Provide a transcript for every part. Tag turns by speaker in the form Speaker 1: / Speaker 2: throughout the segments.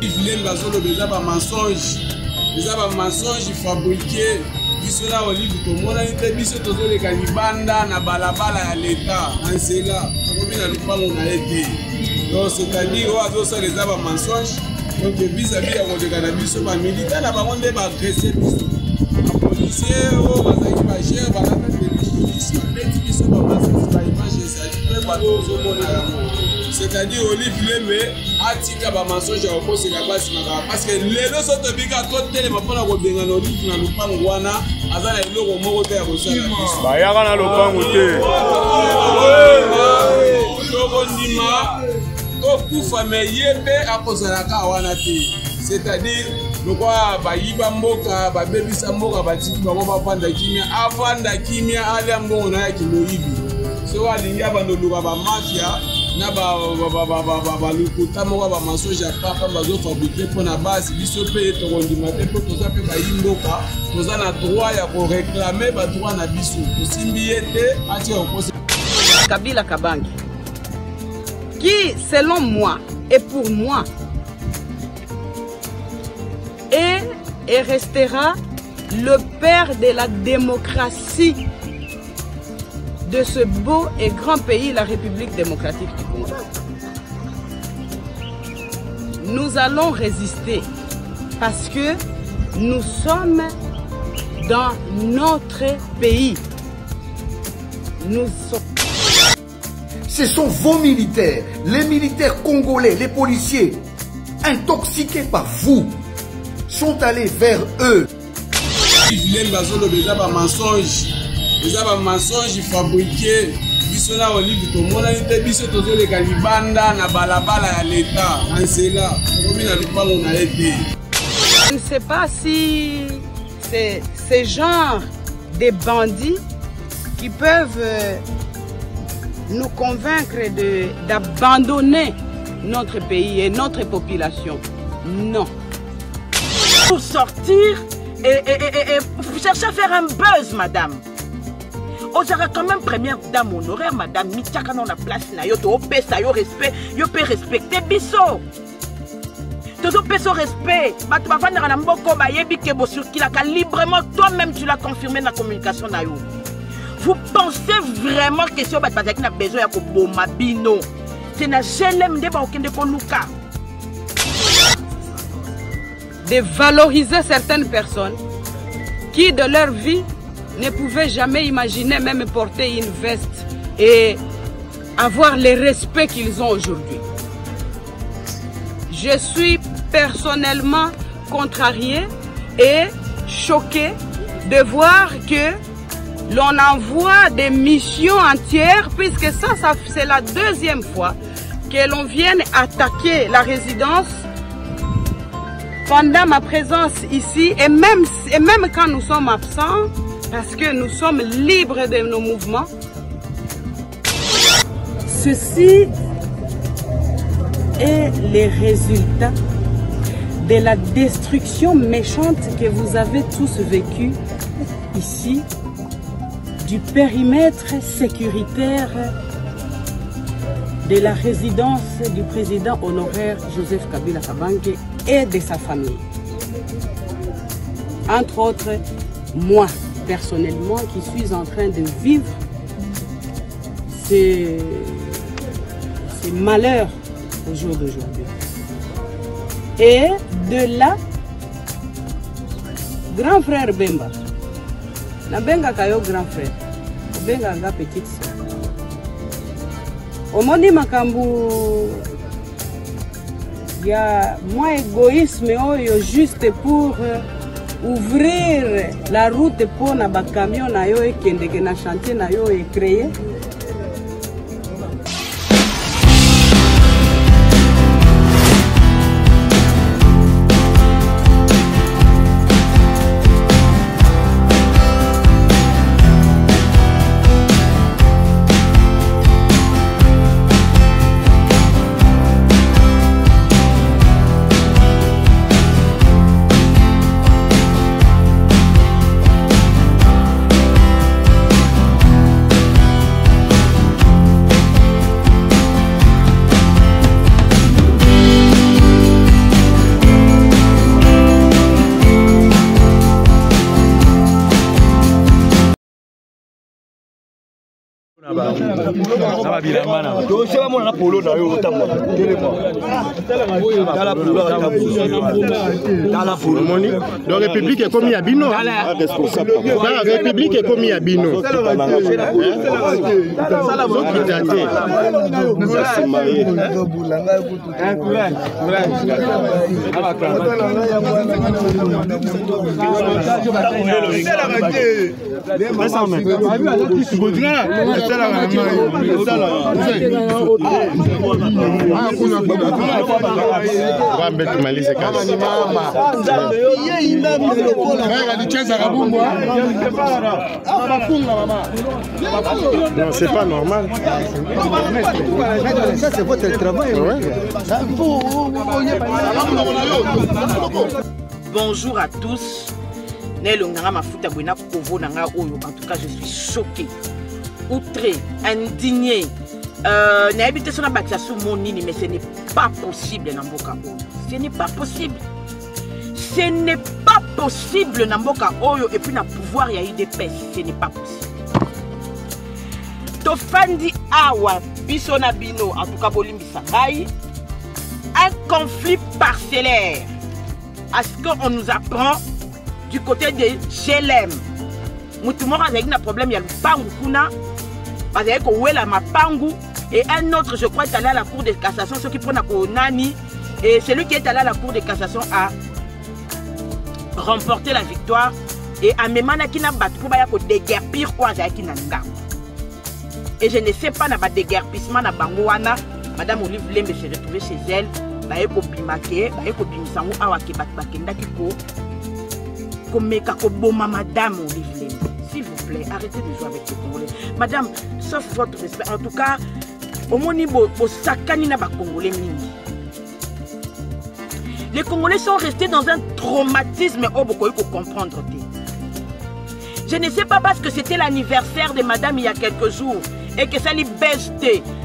Speaker 1: Eza ba mensonge, fabriqué. Biso na olive komona ite biso tozoleka libanda na balabala ya l'État en cela obi na lupango na ete. Donc c'est-à-dire ozo les ba mensonge. Donc vis-à-vis ya koleka na biso ba militaire na bango nde ba agresser biso. Ba policier o bazaki ba cher balata de justice beti biso ba mensonge ba image ça peut pas ozomona yango. C'est-à-dire Olive Lembe atika ba mensonge ya opose la base maka parce que lelo soto bika to telema pona ko benga no Olive na lupango wana azala eloko moko te ya kosala biso
Speaker 2: ba yaka na lupango te
Speaker 1: loko ndima to kufa me yebe akozala ka wana te. C'est-à-dire lokwa ba yiba mboka ba bebisa mboka batiki bango bavanda kimia ali ambongo na ya kimoyibi so alingi abandoluka ba mafia na ba lukuta moko ba mensonge papa bazo fabriquer pona base biso pe tokondima te po toza pe ba yimboka toza na droit ya ko réclamer ba droit na biso tosimbi ete ati opose
Speaker 3: Kabila Kabange qui selon moi et pour moi est et restera le père de la démocratie de ce beau et grand pays, la République démocratique du Congo. Nous allons résister parce que nous sommes dans notre pays. Nous sommes...
Speaker 4: Ce sont vos militaires, les militaires congolais, les policiers, intoxiqués par vous, sont allés vers eux.
Speaker 1: Eza ba mensonge fabriqué. Biso na olive komona ite biso tozoleka libanda na balabala ya l'État en cela obi na lupango na ete.
Speaker 3: Je ne sais pas si c'est ces genres de bandits qui peuvent nous convaincre d'abandonner notre pays et notre population. Non.
Speaker 5: Pour sortir et chercher à faire un buzz, madame. On sera quand même première dame honoraire, madame Mitchaka dans la place na yo to pesa yo respect, yo peut respecter biso. To pesa respect, ba tu va na mboko ba yebi ke bo sur kilaka librement toi-même tu l'as confirmé dans la communication na yo. Vous pensez vraiment que si on a besoin ya ko boma bino. C'est na gelem de ba okende ko luka.
Speaker 3: De valoriser certaines personnes qui de leur vie ne pouvaient jamais imaginer même porter une veste et avoir le respect qu'ils ont aujourd'hui. Je suis personnellement contrariée et choquée de voir que l'on envoie des missions entières, puisque ça c'est la deuxième fois que l'on vienne attaquer la résidence pendant ma présence ici, et même quand nous sommes absents, parce que nous sommes libres de nos mouvements. Ceci est le résultat de la destruction méchante que vous avez tous vécue ici, du périmètre sécuritaire de la résidence du président honoraire Joseph Kabila Kabange et de sa famille. Entre autres, moi, personnellement, qui suis en train de vivre ces malheurs au jour d'aujourd'hui. Et de là, grand frère Bemba, na benga kayo grand frère, benga nga petite sœur. Omoni makambu ya moins égoïsme oyo juste pour ouvrir la route pour na ba camion na yo ekendeke na chantier na yo et créer.
Speaker 2: Donc République est commis à Bino. La République est commis à Bino. Non, c'est pas normal.
Speaker 4: Ça, c'est votre travail.
Speaker 5: Bonjour à tous. En tout cas, je suis choqué, outré, indigné. Mais ce n'est pas possible. Ce n'est pas possible. Ce n'est pas possible. Et puis, na pouvoir, il y a eu des pestes. Ce n'est pas possible. Tofandi awa bisona bino, en tout cas, Bolimbi Sangai, un conflit parcellaire. À ce qu'on nous apprend du côté de GLM. Moutoumora a un problème, il y a le pangu kuna, parce que la mapangu, et un autre, je crois, est allé à la cour de cassation, ceux qui prennent à Nani, et celui qui est allé à la cour de cassation a remporté la victoire, et à Memana qui n'a pas pour déguerpir quoi, et je ne sais pas, n'a pas déguerpissement, n'a pas bangouana, Madame Olive Lembe s'est retrouvée chez elle, baye ko bimake, baye ko bimisango awa ke bakendaki ko komeka ko boma Madame Olive Lembe. S'il vous plaît, arrêtez de jouer avec les Congolais. Madame, sauf votre respect, en tout cas, au monibo sakani na ba Congolais mingi. Les Congolais sont restés dans un traumatisme au beaucoup pour comprendre. Je ne sais pas parce que c'était l'anniversaire de Madame il y a quelques jours et que ça lui baisse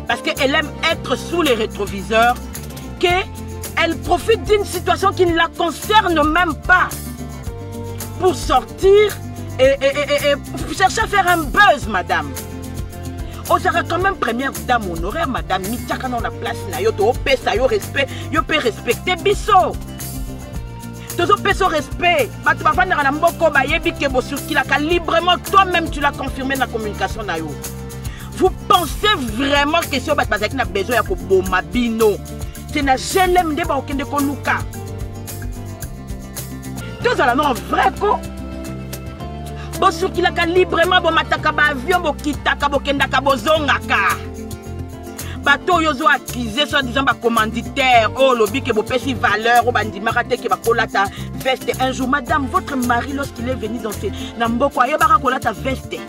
Speaker 5: parce qu'elle aime être sous les rétroviseurs, qu'elle profite d'une situation qui ne la concerne même pas pour sortir et chercher à faire un buzz, madame. On sera quand même première dame honoraire, madame. Mitaka dans la place, yo to pesa yo respect, yo peut respecter biso. Tozo peso respect. Batu bafana na mboko ba yebi ke bo sur kilaka librement, toi-même tu l'as confirmé dans la communication na yo. Vous pensez vraiment que si on a besoin de boma bino, c'est na GLM de ba okende ko luka. Tous ala non vrai ko. Bo sur kilaka librement bo mataka ba avion bo kitaka bo kendaka bo zongaka. Bateau yozo accusé soit disant ba commanditaire oh lobby que bo pesi valeur ou bandi marate que ba kolata veste un jour madame votre mari lorsqu'il est venu dans ces namboko ayo ba kolata veste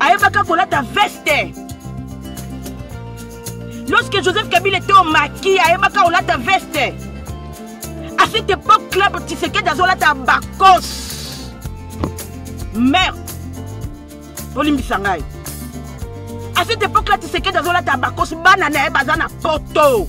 Speaker 5: ayo ba kolata veste lorsque Joseph Kabila était au maquis ayo ba kolata veste à cette époque là Tshisekedi azolata bakos merde Olimbi Sangai. À cette époque-là, tu sais que dans la tabakos, banana et bazana poto.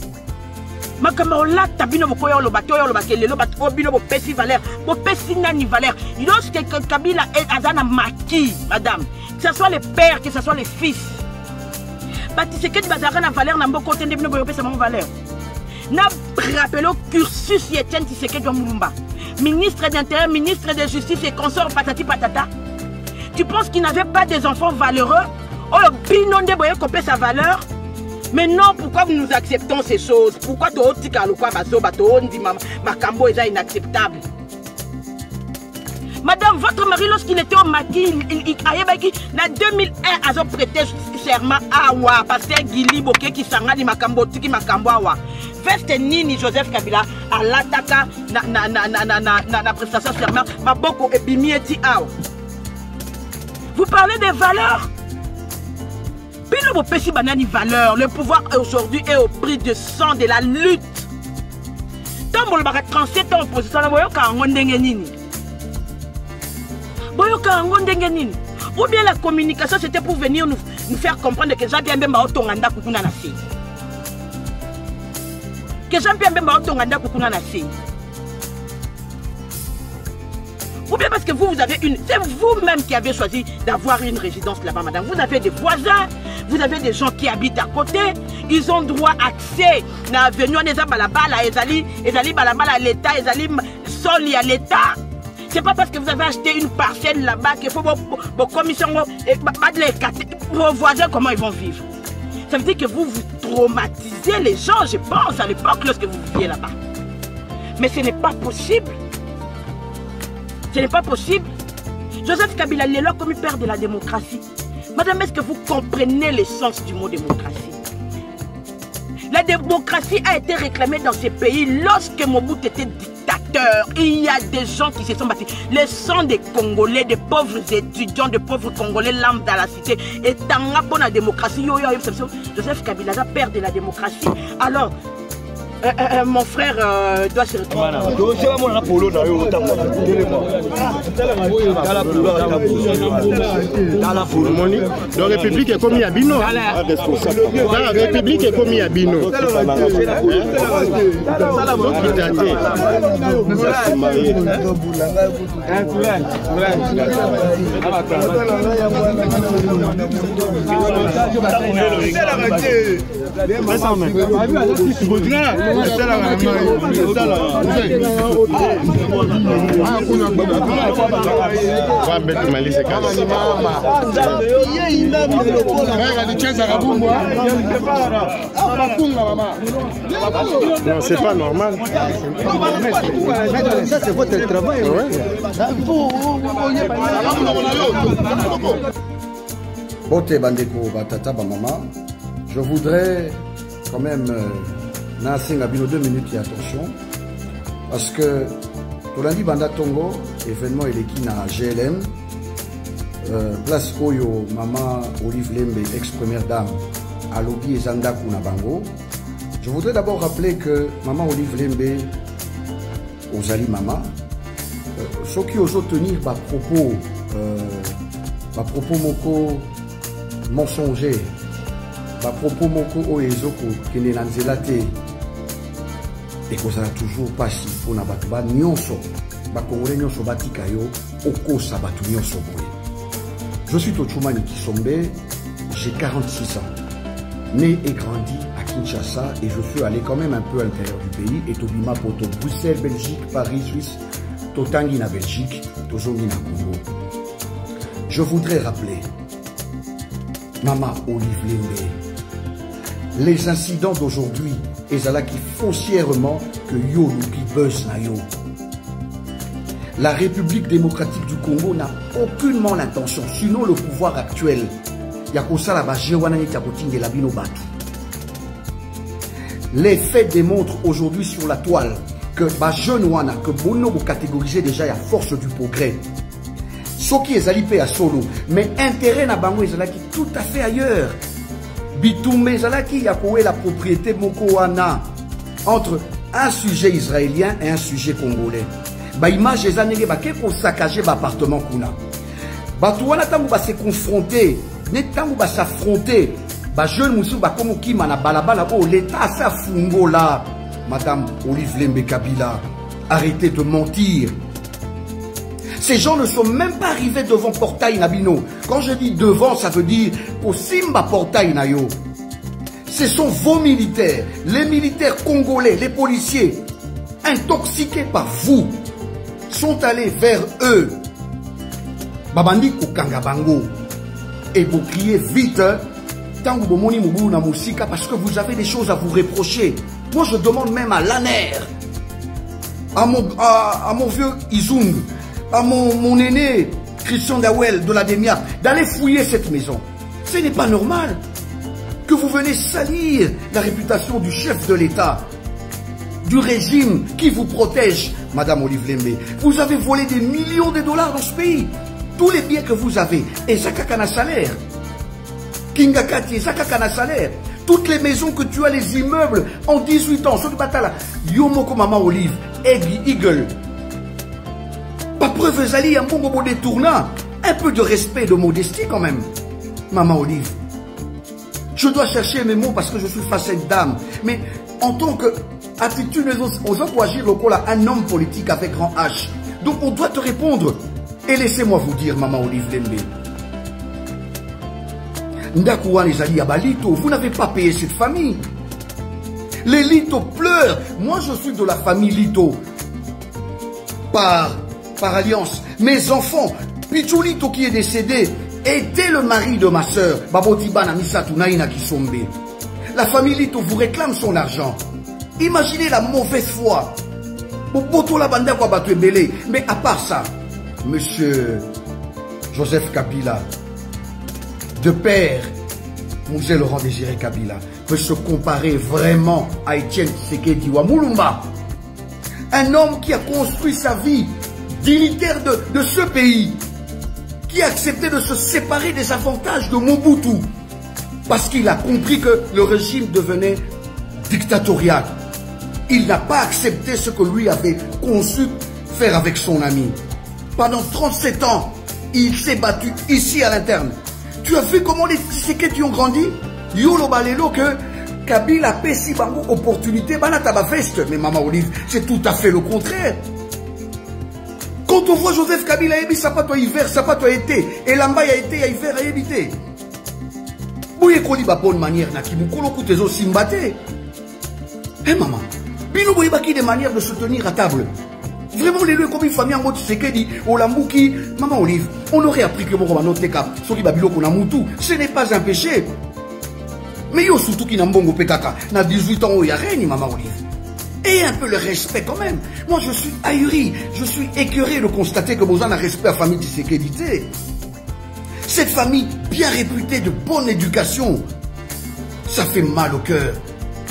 Speaker 5: Ma camarade, tabino bokoyo le bateau, le bateau, le bateau, bino pesi valeur, pesi nani valeur. Lorsque Kabila est azana maki, madame, que ce soit les pères, que ce soit les fils. Bah, tu sais que bazana valeur n'a pas côté de bino pesi mon valeur. N'a rappelé au cursus Etienne Tshisekedi Mulumba, ministre d'Intérieur, ministre de Justice et consort patati patata. Tu penses qu'il n'avait pas des enfants valeureux? Oh, le binon de boye copie sa valeur. Mais non, pourquoi nous acceptons ces choses? Pourquoi tu as dit Makambo est inacceptable? Madame, votre mari, lorsqu'il était au maquis, il a dit en 2001, il a prêté serment à Awa, pasteur Gili Boke qui s'en a dit Makambo, Tiki Makambo Awa. Veste Nini Joseph Kabila à l'attaque na prestation serment, ma boko et bimieti Awa. Vous parlez des valeurs? Le pouvoir aujourd'hui est au prix de sang de la lutte. Tant que vous avez 37 ans en opposition, vous avez ou bien la communication c'était pour venir nous faire comprendre que Jean-Pierre Mbemba otonganda kukuna na fille. Que Jean-Pierre Mbemba otonganda kukuna na fille. Ou bien parce que vous avez une... C'est vous-même qui avez choisi d'avoir une résidence là-bas, madame. Vous avez des voisins, vous avez des gens qui habitent à côté. Ils ont droit accès à l'avenue des balabala, ezali balabala à l'État, ezali soli à l'État. C'est pas parce que vous avez acheté une parcelle là-bas qu'il faut vos commissions, vos voisins, comment ils vont vivre. Ça veut dire que vous traumatisez les gens, je pense, à l'époque, lorsque vous viviez là-bas. Mais ce n'est pas possible. Ce n'est pas possible. Joseph Kabila est là comme père de la démocratie. Madame, est-ce que vous comprenez l'essence du mot démocratie? La démocratie a été réclamée dans ces pays lorsque Mobutu était dictateur. Il y a des gens qui se sont battus. Les sangs des Congolais, des pauvres étudiants, des pauvres Congolais lambda dans la cité. Et tant pour la démocratie, Joseph Kabila est père de la démocratie. Alors, mon frère doit se retrouver.
Speaker 2: La République est commis à Bino. La République est commis à Bino. Non, c'est pas normal.
Speaker 4: Ça, c'est votre travail. Bote bandeko batata ba maman, je voudrais quand même Nasenga bino 2 minutes et attention parce que Tolandi Banda Tongo événement eleki na GLM place oyo maman Olive Lembe ex-première dame alobi ezanda kuna bango. Je voudrais d'abord rappeler que maman Olive Lembe ozali maman ceux qui osent tenir ba propos moko mensonger ba propos moko o ezoko kene na nzela te et qu'on a toujours pas si pour na bato ba nyonso ba congolais nyonso batika yo okosa bato nyonso boye. Je suis Tochumani Kisombe, j'ai 46 ans, né et grandi à Kinshasa et je suis allé quand même un peu à l'intérieur du pays et Tobima Poto, Bruxelles, Belgique, Paris, Suisse, Totangi na Belgique, Tozongi na Congo. Je voudrais rappeler Maman Olive Lembe, les incidents d'aujourd'hui, ezalaki foncièrement que yo luki buzz na yo. La République démocratique du Congo n'a aucunement l'intention, sinon le pouvoir actuel, yakosala ba jewana ni takotinge la bino batu. Les faits démontrent aujourd'hui sur la toile que ba jeune wana que bono vous catégorisez déjà à force du progrès. Ce qui est alipé à solo, mais intérêt na bango ezalaki tout à fait ailleurs. Bitoumé zalaki yakowe la propriété moko wana entre un sujet israélien et un sujet congolais. Ba image ezanenge ba ke ko saccager ba appartement kuna. Ba to wana tangu ba se confronter, ne tangu ba s'affronter, ba jeune musu ba komo kima na balabala o l'état sa fungola. Madame Olive Lembe Kabila, arrêtez de mentir. Ces gens ne sont même pas arrivés devant Portail Nabino. Quand je dis devant, ça veut dire au Simba Portail Nayo. Ce sont vos militaires, les militaires congolais, les policiers, intoxiqués par vous, sont allés vers eux. Babandi Kokangabango. Et vous criez vite, Tangu Bomoni Mubu na Musika, parce que vous avez des choses à vous reprocher. Moi, je demande même à l'ANER, à mon vieux Izung, à mon aîné Christian Dawel de la DEMIA, d'aller fouiller cette maison. Ce n'est pas normal que vous venez salir la réputation du chef de l'État, du régime qui vous protège, Madame Olive Lembe. Vous avez volé des millions de dollars dans ce pays. Tous les biens que vous avez, et Zakakana salaire. Kingakati, Zakakana salaire. Toutes les maisons que tu as, les immeubles, en 18 ans, sur le batala, Yomoko Maman Olive, Eagle. Pas preuve Zali, un bon détournant. Un peu de respect, de modestie quand même. Maman Olive. Je dois chercher mes mots parce que je suis face à une dame. Mais en tant que attitude aux autres agir local, un homme politique avec grand H. Donc on doit te répondre. Et laissez-moi vous dire, Maman Olive Lembe, Ndakouan les alliés à Balito, vous n'avez pas payé cette famille. Les Lito pleurent. Moi, je suis de la famille Lito. Par alliance. Mes enfants, Pichou Lito qui est décédé, était le mari de ma sœur, Babotiba Namisatu Naina Kisombe. La famille Lito vous réclame son argent. Imaginez la mauvaise foi. Mais à part ça, Monsieur Joseph Kabila, de père, Monseigneur Laurent Désiré Kabila, peut se comparer vraiment à Etienne Tshisekedi Wamulumba. Un homme qui a construit sa vie dignitaire de ce pays, qui a accepté de se séparer des avantages de Mobutu, parce qu'il a compris que le régime devenait dictatorial. Il n'a pas accepté ce que lui avait conçu faire avec son ami. Pendant 37 ans, il s'est battu ici à l'interne. Tu as vu comment les Tshisekedi ont grandi? Yolo balelo que Kabila a si bango opportunité, banataba veste. Mais Maman Olive, c'est tout à fait le contraire. Quand on voit Joseph Kabila, il ça pas toi hiver, ça pas toi été. Et Lamba a été à hiver à éviter. Bouye koli ba bonne manière na kimukolo kutezo simbate. Eh maman, bino boye baki des manières de se tenir à table. Vraiment les deux comme une famille en mode Tshisekedi, Olambuki, Maman Olive, on aurait appris que mon Noteka, Soki Babilo Konamutu, ce n'est pas un péché. Mais yo surtout qui n'a mbongo petaka, n'a 18 ans où il y a rien, Maman Olive. Et un peu le respect quand même. Moi je suis ahuri, je suis écœuré de constater que Bozan a respect à la famille Tshisekedi. Cette famille bien réputée de bonne éducation, ça fait mal au cœur.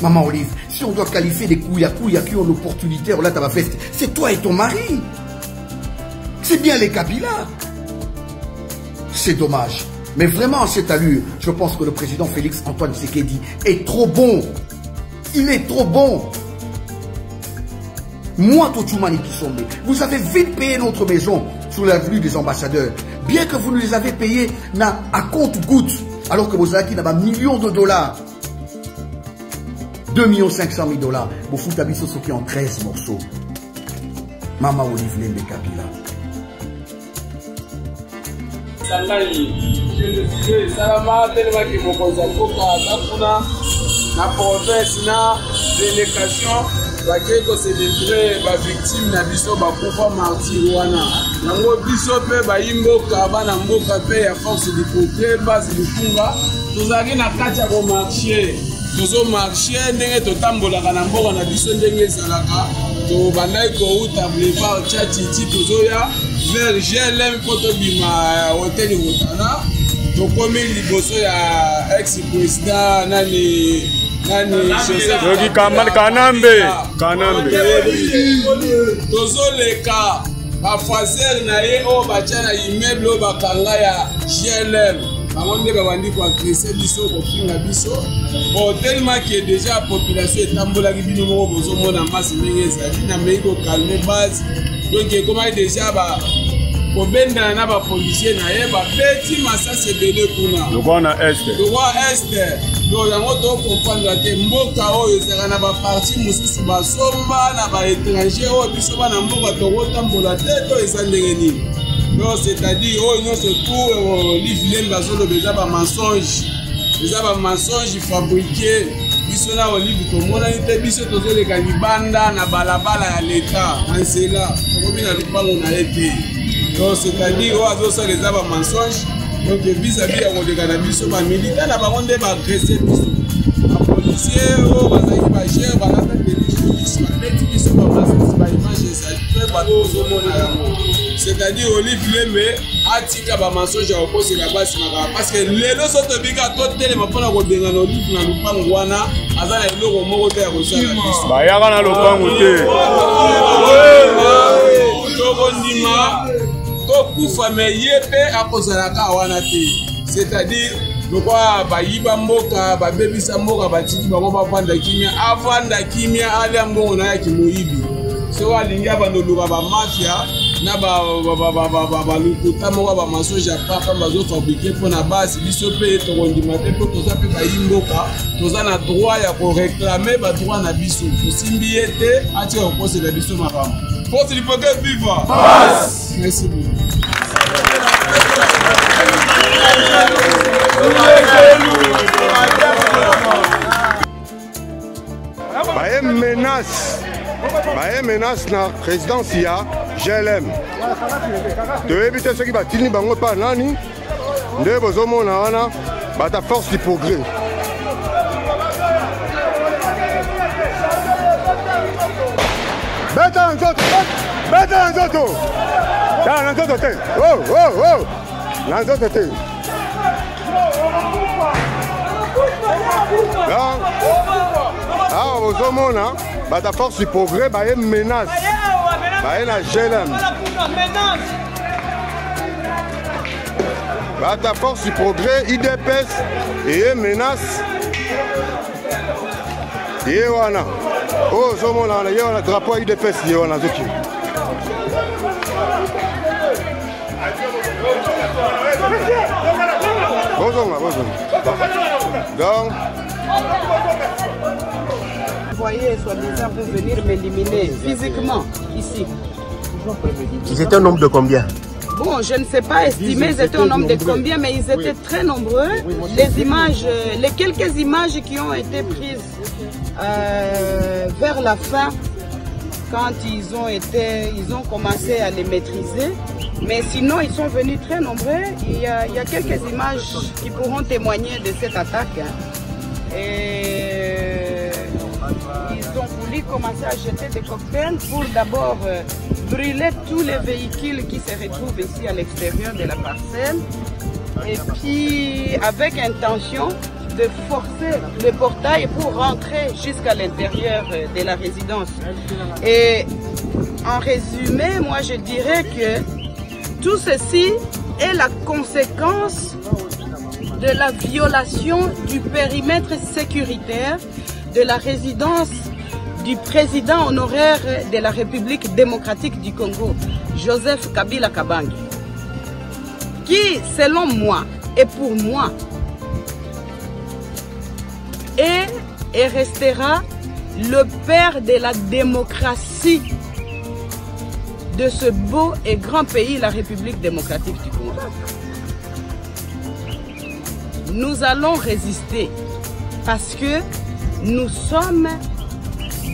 Speaker 4: Maman Olive, si on doit qualifier des couilles qui ont l'opportunité, c'est toi et ton mari. C'est bien les Kabila. C'est dommage. Mais vraiment, à cette allure, je pense que le président Félix Antoine Tshisekedi est trop bon. Il est trop bon. Moi, Tochoumani Kisombe, vous avez vite payé notre maison sur l'avenue des ambassadeurs. Bien que vous nous les avez payés à compte-gouttes, alors que vous avez un million de dollars. 2 500 000 $. Vous foutez Abisso Soki en 13 morceaux. Maman Olive Lembe Kabila.
Speaker 1: La province, la délégation, bakeko célébrer ba victime na biso ba kufa martyr wana. Nango biso pe ba imboka bana mboka pe ya force du progrès base du kunga. Tozaki na kati ya ko marché. Tozo marché ndenge totambolaka na mboka na biso ndenge ezalaka. To bandai ko uta boulevard Tchatiti tozoya vers GLM poto bima hôtel Rotana. To komi liboso ya ex-président nani
Speaker 2: Yogi Kanambe.
Speaker 1: Tozoleka bafazer na ye o batia na immeuble o bakanga ya GLM. Bango nde babandi koagrese biso kofinga biso. Bon, tellement que déjà la population etambolaki bino moko bozomona masse ndenge ezali na mei kokalme base. Donc comment déjà kobendana na bapolisier na ye babeti masasi ebele kuna.
Speaker 2: Lokwa na est.
Speaker 1: Lokwa est. Donc yango tocomprendre te mboka oyo ezalaka na baparti mosusu basomba na baétranger oyo biso bana mboka tokotambola te to eza ndenge nini. Donc c'est-à-dire oyo nyonso tout Olive Lembe azoloba eza bamensonge. Eza bamensonge fabriqué. Biso na Olive tomonani te biso tozoleka libanda na balabala ya leta na nzela tokobi na lupango na ye te. Donc c'est-à-dire oyo azosala eza bamensonge. Donc vis-à-vis ya koleka na biso bamilitaire na bango nde baagrese biso bapolisier oyo bazalaki bagere balata delis babeti biso bamasasi baimage ezali mpe bato ozomona yango. C'est-à-dire Olive Lembe atika bamensonge ya kokosela basi makaka parce que lelo so tobika totelema mpona kobenga na Olive na lupango wana aza na eloko moko te ya kosala biso
Speaker 2: bayaka na lupango te
Speaker 1: tokondima tokufa me ye mpe akozalaka wana te. C'est-à-dire lokwa bayiba mboka babebisa mboka batiki bango bavanda kimia avanda kimia alia mbongo na yaki moyibi so alingi abandoluka bamafia na balukuta moko bamasoja papa bazofabrike mpona basi biso mpe tokondima te mpo toza mpe bayimboka toza na droit ya koreklame badroit na biso tosimbi ye te atika kokosela biso makambo. Force du progrès, viva. Merci beaucoup.
Speaker 6: menace na résidence ya GLM. Toyebi te soki batini bango pa nani nde bozomona wana bata force du progrès. Beta nzoto na nzoto te. Na nzoto te. Ah, bozomona bata force du progrès baye menace baye na GLM. Bata force du progrès IDPS et menace ye wana. Oh, zomona na ye wana drapeau IDPS ye wana zoki. Bonjour. Donc
Speaker 3: vous voyez, soi-disant pour venir m'éliminer physiquement ici.
Speaker 2: Ils étaient un nombre de combien?
Speaker 3: Bon, je ne sais pas estimer ils étaient un nombre de combien, mais ils étaient très nombreux. Les images, les quelques images qui ont été prises vers la fin, quand ils ont commencé à les maîtriser. Mais sinon, ils sont venus très nombreux. Il y a quelques images qui pourront témoigner de cette attaque. Et ils ont voulu commencer à jeter des cocktails pour d'abord brûler tous les véhicules qui se retrouvent ici à l'extérieur de la parcelle. Et puis, avec intention de forcer le portail pour rentrer jusqu'à l'intérieur de la résidence. Et en résumé, moi je dirais que tout ceci est la conséquence de la violation du périmètre sécuritaire de la résidence du président honoraire de la République démocratique du Congo, Joseph Kabila Kabange, qui, selon moi et pour moi, est et restera le père de la démocratie de ce beau et grand pays, la République démocratique du Congo. Nous allons résister parce que nous sommes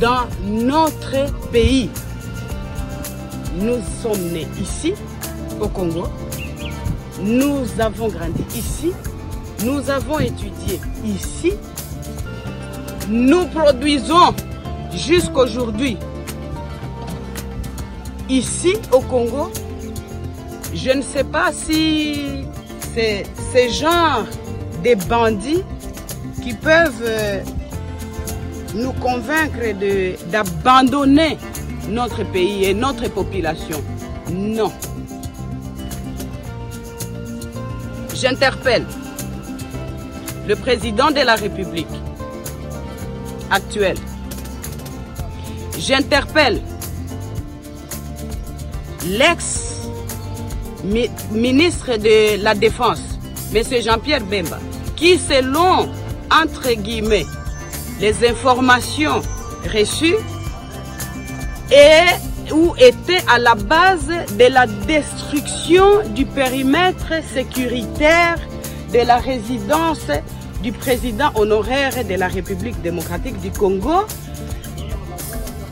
Speaker 3: dans notre pays. Nous sommes nés ici, au Congo. Nous avons grandi ici. Nous avons étudié ici. Nous produisons jusqu'aujourd'hui ici au Congo. Je ne sais pas si c'est ce genre de bandits qui peuvent nous convaincre d'abandonner notre pays et notre population. Non. J'interpelle le président de la République actuel. J'interpelle l'ex-ministre de la Défense, M. Jean-Pierre Bemba, qui selon, entre guillemets, les informations reçues, était à la base de la destruction du périmètre sécuritaire de la résidence du président honoraire de la République démocratique du Congo,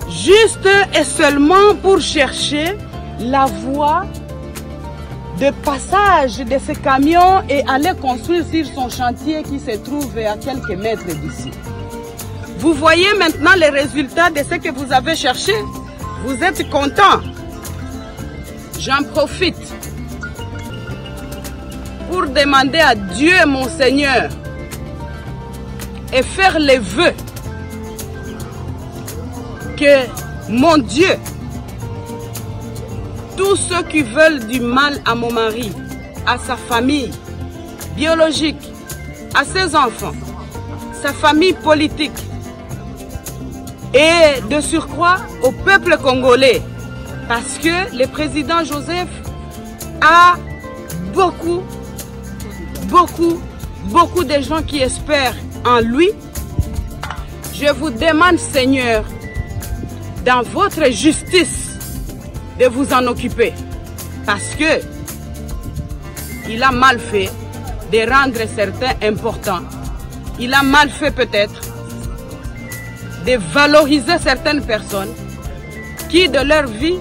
Speaker 3: juste et seulement pour chercher la voie de passage de ce camion et aller construire sur son chantier qui se trouve à quelques mètres d'ici. Vous voyez maintenant les résultats de ce que vous avez cherché. Vous êtes content. J'en profite pour demander à Dieu, mon Seigneur, et faire les vœux que, mon Dieu, tous ceux qui veulent du mal à mon mari, à sa famille biologique, à ses enfants, sa famille politique et de surcroît au peuple congolais, parce que le président Joseph a beaucoup de gens qui espèrent en lui. Je vous demande, Seigneur, dans votre justice, de vous en occuper. Parce que il a mal fait de rendre certains importants. Il a mal fait peut-être de valoriser certaines personnes qui de leur vie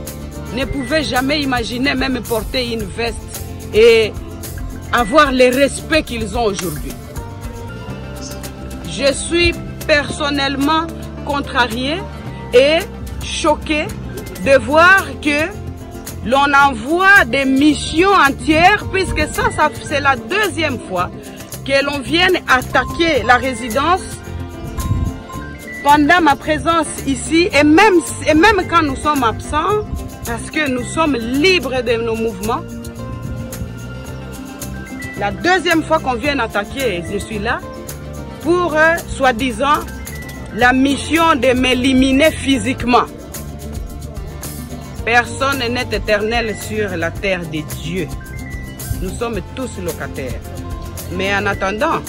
Speaker 3: ne pouvaient jamais imaginer même porter une veste et avoir le respect qu'ils ont aujourd'hui. Je suis personnellement contrariée et choquée de voir que l'on envoie des missions entières, puisque ça c'est la deuxième fois que l'on vienne attaquer la résidence pendant ma présence ici, et même quand nous sommes absents, parce que nous sommes libres de nos mouvements. La deuxième fois qu'on vient attaquer, je suis là, pour, soi-disant, la mission de m'éliminer physiquement. Personne n'est éternel sur la terre des dieux. Nous sommes tous locataires. Mais en attendant,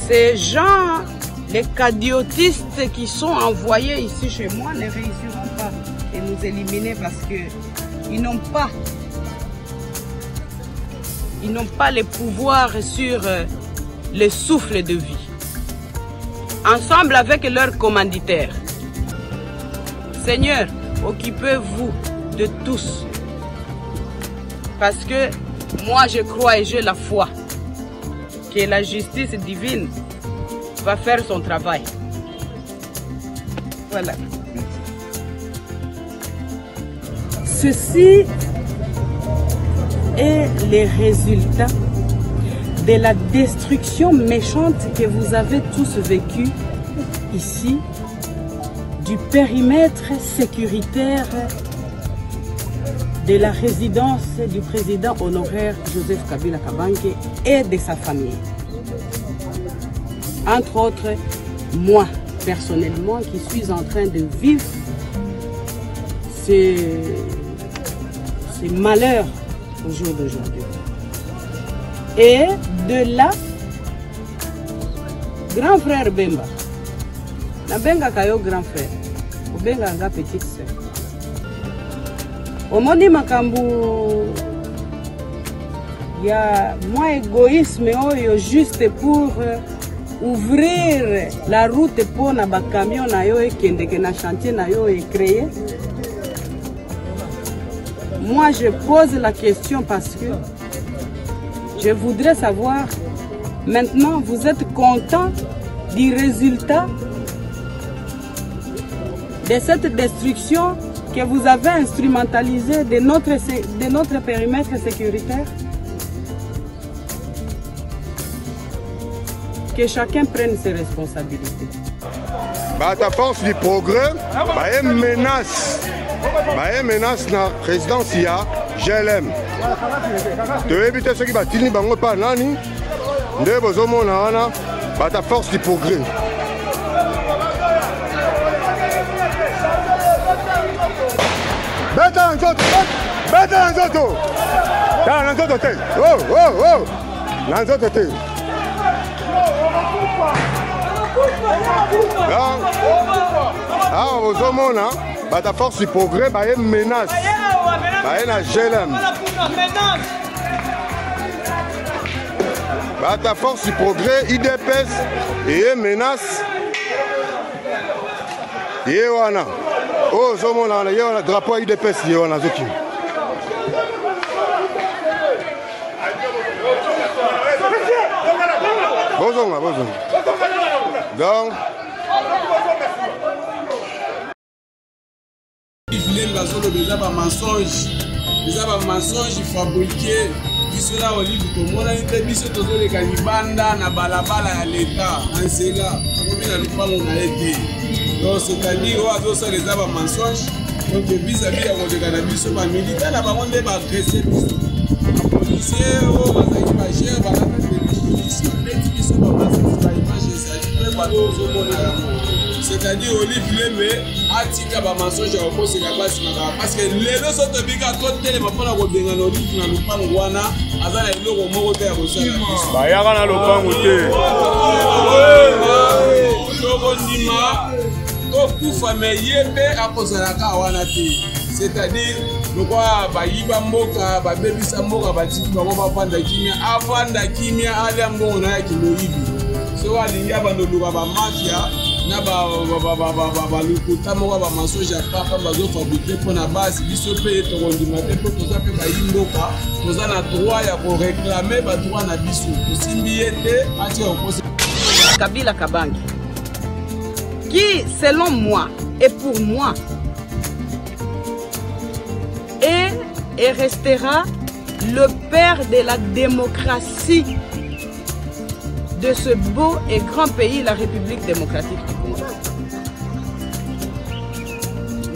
Speaker 3: ces gens, les cadiotistes qui sont envoyés ici chez moi, ne réussiront pas à nous éliminer parce qu'ils n'ont pas le pouvoir sur le souffle de vie. Ensemble avec leurs commanditaires. Seigneur, occupez-vous de tous. Parce que moi je crois et j'ai la foi que la justice divine va faire son travail. Voilà. Ceci est le résultat de la destruction méchante que vous avez tous vécue ici, du périmètre sécuritaire de la résidence du président honoraire Joseph Kabila Kabange et de sa famille. Entre autres, moi, personnellement, qui suis en train de vivre ces malheurs au jour d'aujourd'hui. Et de là, grand frère Bemba, na benga kayo grand frère, ou benga nga petite sœur. Omoni makambu ya moins égoïsme oyo juste pour ouvrir la route pour na ba camion na yo ekende ke na chantier na yo et créer. Moi je pose la question parce que je voudrais savoir maintenant, vous êtes content du résultat de cette destruction que vous avez instrumentalisée de notre périmètre sécuritaire? Que chacun prenne ses responsabilités.
Speaker 6: Bah, ta force du progrès, bah, une menace na résidence ya GLM. Tu évites ceux qui battent ni bango pas nani, de bozomo na wana, bah, ta force du progrès. Beta nzoto, beta nzoto. Ta nzoto te. Oh oh oh. Nzoto te. Ah, vous avez ta force du progrès, une menace. Une GLM. Ta force du progrès, IDPS, et une menace. Yewana. Oh, Zomona, il y a un drapeau IDPS, Yewana Zoki. Bonjour, bonjour. Donc,
Speaker 1: déjà pas mensonge fabriqué. Biso là Olive komona ite biso tozoleka libanda na balabala ya l'État en Sega. Obi na lupango na été. Donc c'est-à-dire ozo ça les aba mensonge. Donc vis-à-vis ya koleka na biso ba militaire na bango nde ba agresser biso. Policier o bazaki ba cher ba na police. Neti biso ba mensonge ba image ça. Très pas ozomona yango. C'est-à-dire Olive Leme atika ba mensonge ya opose ka basi maka parce que lelo soto bika to tele mapona ko benga no Olive na lupango wana azala eloko moko te ya kosala biso
Speaker 6: ba yaka na lupango te
Speaker 1: loko ndima tokufa me ye mpe akozalaka wana te, c'est-à-dire lokwa bayiba mboka babebisa mboka batiki bango bavanda kimia avanda kimia alia mbongo na ya kimoyibi so alingi abandoluka bamafia na balukuta moko bamasoja papa bazofabrike mpo na basi biso mpe tokondima te mpo toza mpe bayi mboka toza na droit ya koreklame badroit na biso tosimbi ye te atia okosi
Speaker 3: Kabila Kabange, qui selon moi et pour moi est et restera le père de la démocratie de ce beau et grand pays, la République démocratique du Congo.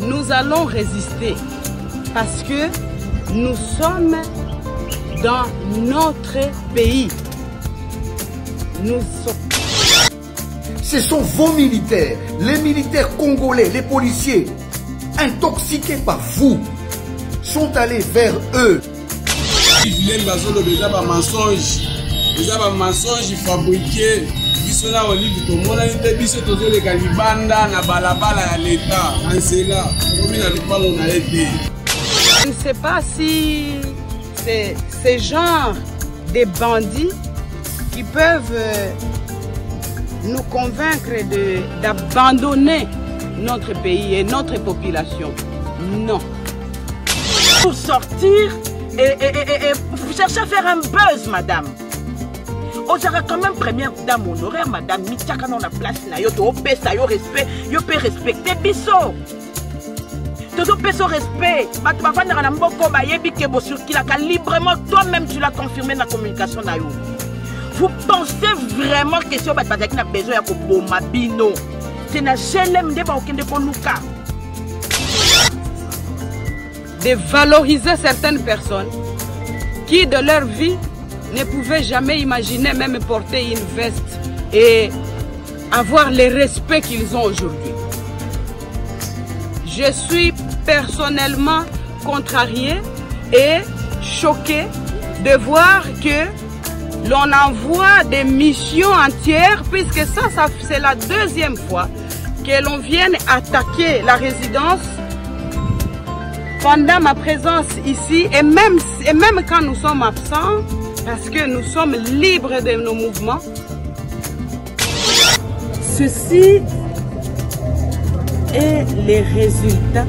Speaker 3: Nous allons résister parce que nous sommes dans notre pays. Nous sommes...
Speaker 4: Ce sont vos militaires, les militaires congolais, les policiers, intoxiqués par vous, sont allés vers eux.
Speaker 1: Les mensonges fabriqués, biso na olive tomona nte biso tozoleka libanda na balabala ya l'État ansela komi na lupango na ete.
Speaker 3: Je ne sais pas si c'est ces genres de bandits qui peuvent nous convaincre d'abandonner notre pays et notre population. Non.
Speaker 5: Pour sortir et chercher à faire un buzz, madame. On sera quand même première dame honoraire, madame. Mitchaka dans la place, yo to pesa yo respect, yo peut respecter biso. Toto peso respect. Bat ba vanda na mboko ba yebi ke bo sur la librement toi-même tu l'as confirmé dans la communication na yo. Vous pensez vraiment que si on bat na besoin ya ko boma bino. C'est na GLM de ba okende ko luka.
Speaker 3: De valoriser certaines personnes qui de leur vie ne pouvaient jamais imaginer même porter une veste et avoir le respect qu'ils ont aujourd'hui. Je suis personnellement contrariée et choquée de voir que l'on envoie des missions entières, puisque ça c'est la deuxième fois que l'on vienne attaquer la résidence pendant ma présence ici, et même quand nous sommes absents, parce que nous sommes libres de nos mouvements. Ceci est le résultat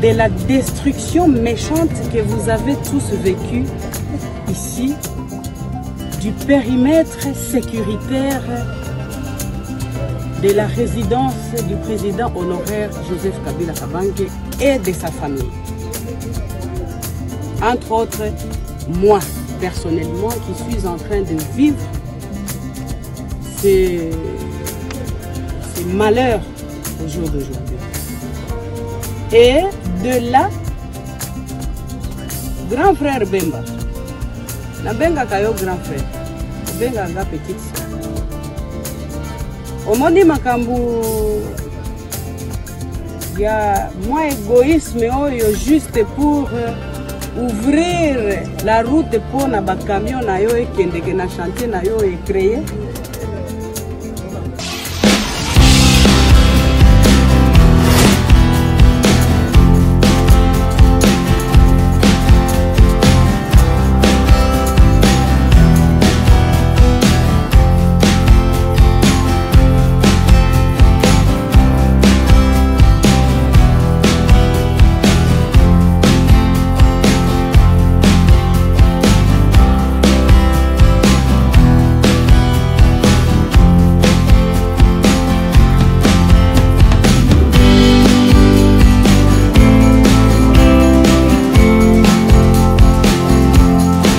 Speaker 3: de la destruction méchante que vous avez tous vécue ici, du périmètre sécuritaire de la résidence du président honoraire Joseph Kabila Kabange et de sa famille. Entre autres, moi, personnellement, qui suis en train de vivre ces malheurs au jour d'aujourd'hui. Et de là, grand frère Bemba, na benga kayo grand frère, benga nga petite sœur. Omoni makambu ya moins égoïsme oyo juste pour ouvrir la route pour na ba camion na yo et kende na chantier na yo et créer